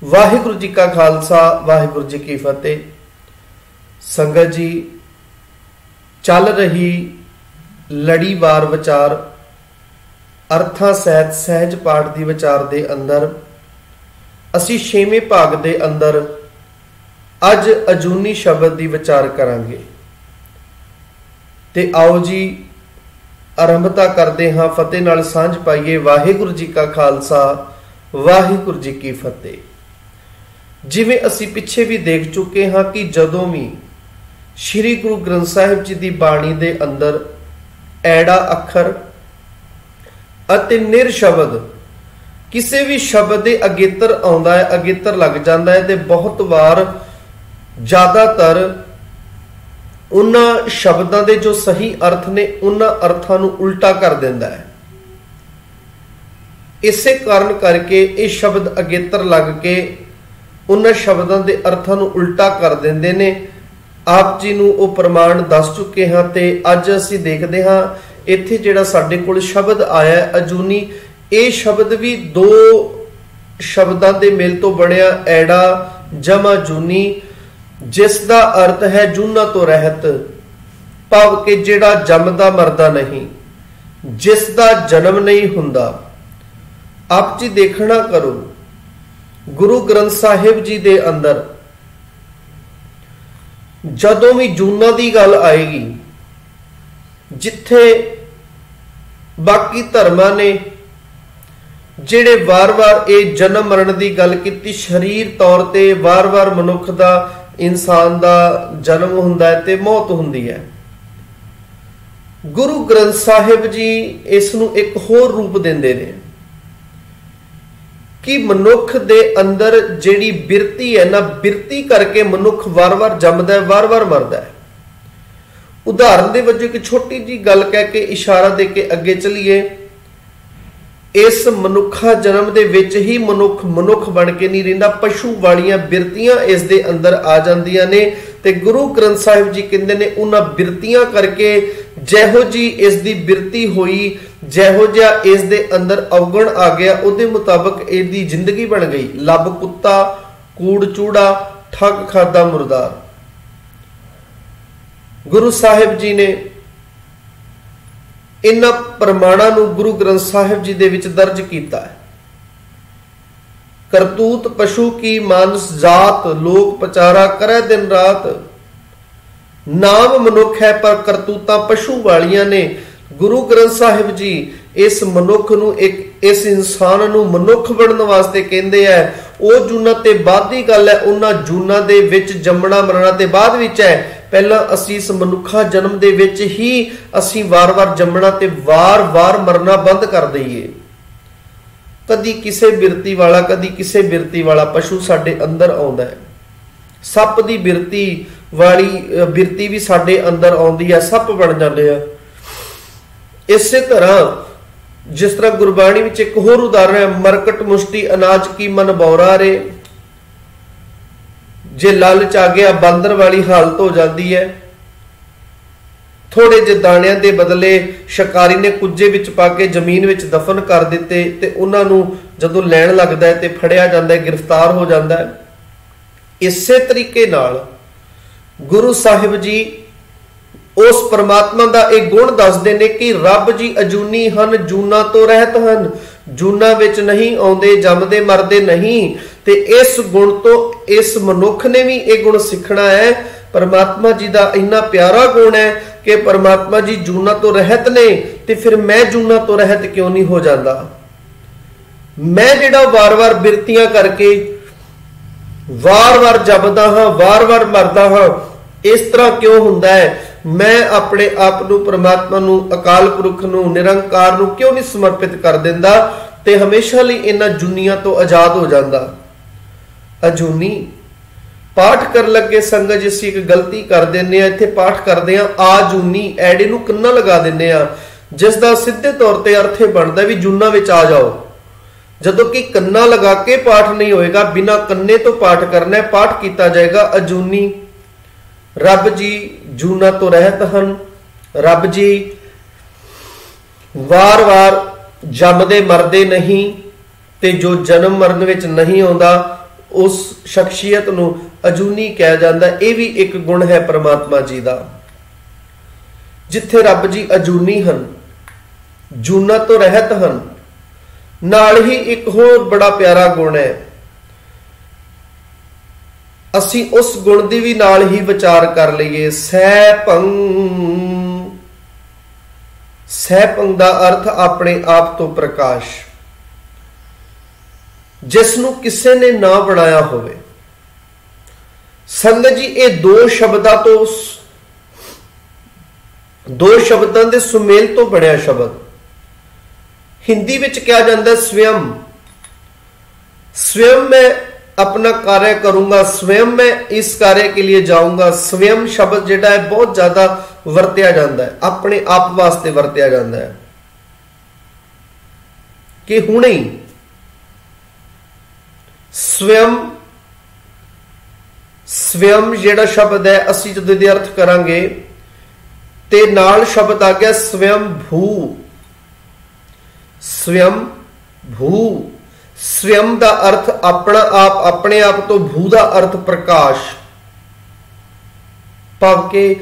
वाहिगुरु जी का खालसा वाहिगुरु जी की फतेह। संगत जी, चल रही लड़ीवार विचार अर्थां सहित सहज पाठ की विचार के अंदर असी 6वें भाग के अंदर अज अजूनी शब्द की विचार करांगे। ते आओ जी आरंभता करते हाँ, फतेह नाल सांझ पाइए। वाहिगुरु जी का खालसा वाहिगुरु जी की फतेह। जिवें असी पिछे भी देख चुके हाँ कि जदों भी श्री गुरु ग्रंथ साहिब जी की बाणी दे अंदर ऐड़ा अखर अते निर शब्द किसी भी शब्द दे अगेतर आउंदा है, अगेतर लग जाता है, ते बहुत बार ज्यादातर उन्हां शब्दां दे जो सही अर्थ ने उन्हां अर्थां नूं उल्टा कर दिंदा है। इसे कारण करके ये शब्द अगेतर लग के उन्हां शब्दां दे अर्थां नूं उल्टा कर दिंदे ने। आप जी नूं वो प्रमाण दस चुके हाँ, ते अज असीं देखदे हाँ इत्थे जिहड़ा साडे कोल शब्द आया अजूनी, ये शब्द भी दो शब्दां दे मेल तो बनिया ऐड़ा जमा जूनी, जिसका अर्थ है जूना तो रहत, भाव के जिहड़ा जमदा मरदा नहीं, जिसका जन्म नहीं हुंदा। आप जी देखना करो गुरु ग्रंथ साहिब जी दे अंदर जदों भी जूना की गल आएगी, जिथे बाकी धर्मां ने जिहड़े वार वार ये जन्म मरण की गल की, शरीर तौर ते वार वार मनुख का इंसान का जन्म हुंदा है ते मौत हुंदी है। गुरु ग्रंथ साहिब जी इस नूं एक होर रूप देंदे ने कि मनुख दे अंदर जिहड़ी बिरती है ना, बिरती करके मनुख वार वार जमदा है, वार वार मरदा है। उदाहरण दे वजों एक छोटी जी गल कह के इशारा दे के अगे चलीए। इस मनुखा जन्म दे विच ही मनुख मनुख बन के नहीं रहिंदा, पशु वालियां बिरतियां इस दे अंदर आ जांदियां ने। ते गुरु ग्रंथ साहिब जी कहंदे ने उन्हां बिरतियां करके जैहो जी इस दी बिरती होई, जैहो जिहा इस दे अंदर अवगुण आ गया, उहदे मुताबक इहदी जिंदगी बन गई। लब कुत्ता, कूड़ चूड़ा, ठग खादा मुर्दार। गुरु साहिब जी ने इन्हां प्रमाणां नूं गुरु ग्रंथ साहिब जी दे विच दर्ज कीता है। करतूत पशु की मानस जात, लोक पचारा करे दिन रात। नाम मनुख है पर करतूतां पशु वालियां ने। गुरु ग्रंथ साहिब जी इस मनुख नूं एक इस इंसान नूं मनुख बनन वास्ते कहंदे है। वो जूना ते बाद दी गल है, उन्हां जूना दे विच जम्मना मरना ते बाद विच है। पहला असी इस मनुखा जन्म दे विच ही असी वार वार जम्मना ते वार वार मरना बंद कर दईए। कदी किसे बिरती वाला, कदी किसे बिरती वाला पशु साडे अंदर आउंदा है। सप दी बिरती वाली बिरती भी साडे अंदर आउंदी है, सप बन जांदे आ। इसे तरह जिस तरह गुरबाणी विच एक होर उदाहरण है, मरकट मुष्टि अनाज की मन बौरा रे। जे लालच आ गया बांदर वाली हालत हो जाती है। थोड़े जे दाणियां दे बदले शिकारी ने कुज्जे विच पा के जमीन विच दफन कर दिते ते उन्हां नूं जदों लैण लगदा है ते फड़िया जांदा है, गिरफ्तार हो जांदा है। इसे तरीके नाल गुरु साहिब जी उस परमात्मा का एक गुण दसदे ने कि रब जी अजूनी हन, जूना तो रहत हन, जूना विच नहीं आउंदे, जमदे मरदे नहीं। ते इस गुण तो इस मनुख ने भी एक गुण सीखना है। परमात्मा जी का इन्ना प्यारा गुण है कि परमात्मा जी जूना तो रहत ने, ते फिर मैं जूना तो रहत क्यों नहीं हो जाता। मैं जिहड़ा वार वार बिरतियां करके वार वार जमदा हाँ, वार वार मरदा हाँ, इस तरह क्यों हुंदा है। मैं अपने आप नूं परमात्मा नूं, अकाल पुरख नूं, निरंकार नूं क्यों नहीं समर्पित कर दिंदा ते हमेशा लई इन्हां जुनियां तो आजाद हो जांदा। अजूनी पाठ कर लगे संगत जी असीं एक गलती कर दिंदे आ। इत्थे पाठ करदे आ आजूनी, ऐड़े नूं कन्ना लगा दिंदे आ, जिस दा सिद्धे तौर ते अर्थ ये बनदा भी जूना विच आ जाओ। जदों कि कन्ना लगा के पाठ नहीं होएगा, बिना कन्ने तो पाठ करना है, पाठ किया जाएगा अजूनी। रब जी जूना तो रहत हन, रब जी वार वार जमदे मरदे नहीं, ते जो जन्म मरण विच नहीं आउंदा उस शख्सियत नूं अजूनी कहा जाता है। यह भी एक गुण है परमात्मा जी का। जिथे रब जी अजूनी हन, जूना तो रहत हन, नाल ही एक होर बड़ा प्यारा गुण है, असी उस गुण की भी नाल ही विचार कर लीए। सैभं, सैभं का अर्थ अपने आप तो प्रकाश, जिसनों किसी ने ना बनाया होवे। संगत जी ये दो शब्दों के सुमेल तो बनया शब्द। हिंदी में कहा जाता है स्वयं। स्वयं मैं अपना कार्य करूंगा, स्वयं मैं इस कार्य के लिए जाऊंगा। स्वयं शब्द जिहड़ा है बहुत ज्यादा वरत्या जाता है, अपने आप वास्ते वरत्या जाता है कि हुणे ही स्वयं। स्वयं जिहड़ा शब्द है असी जदों इहदे अर्थ करांगे ते नाल शब्द आ गया स्वयं भू। स्वयं भू, स्वयं का अर्थ अपना आप, अपने आप तो भू का अर्थ प्रकाश। भाव के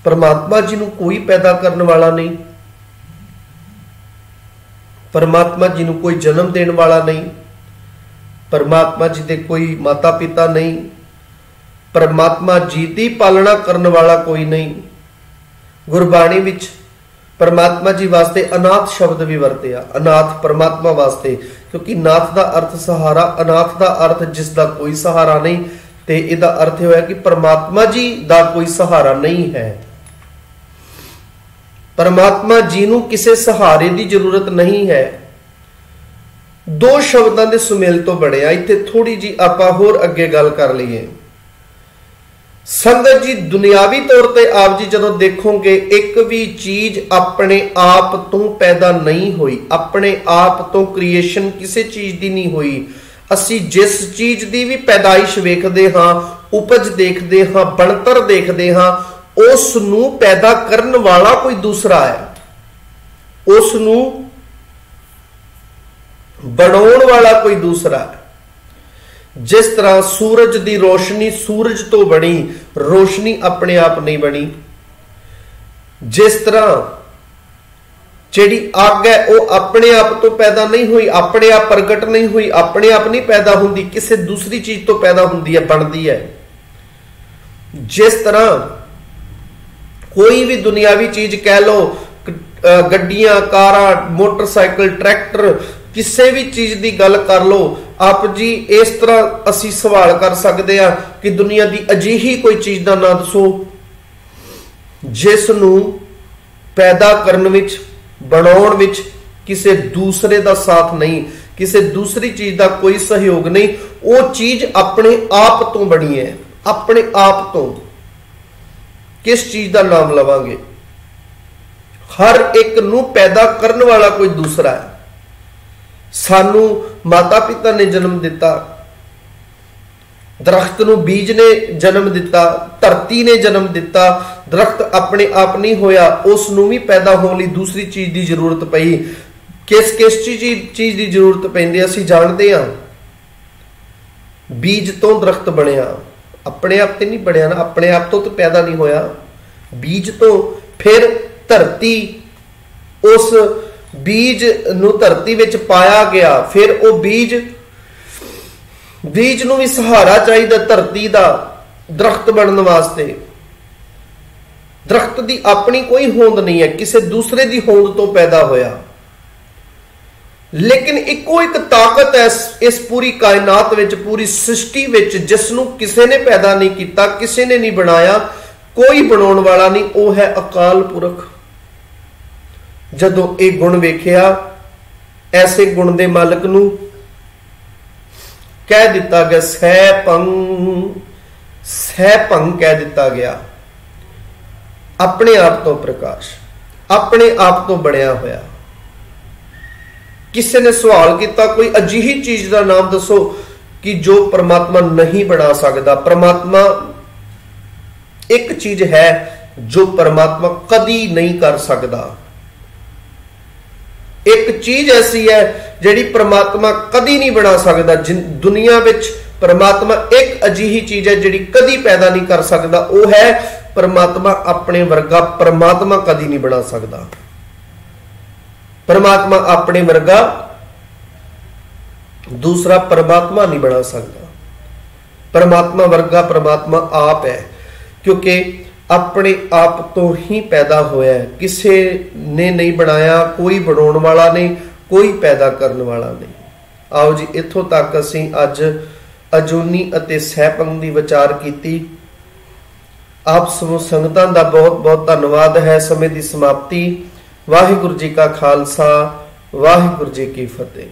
परमात्मा जी नूं कोई पैदा करने वाला नहीं, परमात्मा जी नूं कोई जन्म देने वाला नहीं, परमात्मा जी दे कोई माता पिता नहीं, परमात्मा जी की पालना करने वाला कोई नहीं। गुरबाणी विच परमात्मा जी वास्ते अनाथ शब्द भी वरतिया। अनाथ परमात्मा वास्ते, क्योंकि नाथ का अर्थ सहारा, अनाथ का अर्थ जिसका कोई सहारा नहीं। ते इहदा अर्थ होया कि परमात्मा जी का कोई सहारा नहीं है। परमात्मा जी नूं किसी सहारे की जरूरत नहीं है। दो शब्दों के सुमेल तो बने। इत्थे थोड़ी जी आपां होर अगे गल कर लईए। संगत जी दुनियावी तौर पर आप जी जदों देखोगे एक भी चीज अपने आप तो पैदा नहीं हुई, अपने आप तो क्रिएशन किसी चीज की नहीं हुई। असी जिस चीज की भी पैदाइश वेखदे हां, उपज देखते हां, बनतर देखते हां, उस नूं पैदा करने वाला कोई दूसरा है, उस नूं बनाउण वाला कोई दूसरा है। जिस तरह सूरज की रोशनी सूरज तो बनी, रोशनी अपने आप नहीं बनी। जिस तरह जिहड़ी अग है वो अपने आप तो पैदा नहीं हुई, अपने आप प्रगट नहीं हुई, अपने आप नहीं पैदा होंदी, किसी दूसरी चीज तो पैदा होंदी है, बनती है। जिस तरह कोई भी दुनियावी चीज कह लो, गड्डियां, कारां, मोटरसाइकिल, ट्रैक्टर, किसी भी चीज की गल कर लो आप जी, इस तरह असी सवाल कर सकते हैं कि दुनिया की अजिही कोई चीज का नाम दसो जिस नूं पैदा करने विच, बनाउण विच किसी दूसरे का साथ नहीं, किसी दूसरी चीज का कोई सहयोग नहीं। वो चीज अपने आप तो बनी है, अपने आप तो। किस चीज का नाम लवांगे? हर एक नूं पैदा करने वाला कोई दूसरा है। सानू माता पिता ने जन्म दिता, दरख्त नूं बीज ने जन्म दिता, धरती ने जन्म दिता। दरख्त अपने आप नहीं होया, उस नूं भी पैदा होने लई दूसरी चीज की जरूरत पई। किस किस चीज की जरूरत पैंदी असी जानते हां। बीज तो दरख्त बनया, अपने आप तो नहीं बनया ना, अपने आप तो पैदा नहीं होया। बीज तो फिर धरती, उस बीज नूं धरती विच पाया गया, फिर वो बीज नूं भी सहारा चाहिए धरती दा दरख्त बनने वास्ते। दरख्त की अपनी कोई होंद नहीं है, किसी दूसरे की होंद तो पैदा होया। लेकिन इको एक ताकत है इस पूरी कायनात विच, पूरी सृष्टि विच, जिसनूं किसी ने पैदा नहीं किया, किसी ने नहीं बनाया, कोई बनाउण वाला नहीं, वो है अकाल पुरख। जदों एक गुण वेखिया, ऐसे गुण दे मालक नूं कह दिता गया सैभं, सैभं कह दिता गया। अपने आप तो प्रकाश, अपने आप तो बनया होया। किसी ने सवाल किया कोई अजिही चीज का नाम दसो कि जो परमात्मा नहीं बना सकता। परमात्मा एक चीज है जो परमात्मा कदी नहीं कर सकता। एक चीज ऐसी है जिहड़ी परमात्मा कदी नहीं बना सकता। दुनिया विच परमात्मा एक अजीही चीज है जिहड़ी कदी पैदा नहीं कर सकता, वो है परमात्मा अपने वर्गा परमात्मा कदी नहीं बना सकता। परमात्मा अपने वर्गा दूसरा परमात्मा नहीं बना सकता। परमात्मा वर्गा परमात्मा आप है, क्योंकि अपने आप तो ही पैदा होया है, किसी ने नहीं बनाया, कोई बनाने वाला नहीं, कोई पैदा करने वाला नहीं। आओ जी इथों तक असीं अज अजूनी अते सहभंग दी विचार कीती। आप सब संगतां दा बहुत बहुत धन्नवाद है। समय की समाप्ति। वाहिगुरू जी का खालसा, वाहिगुरू जी की फतेह।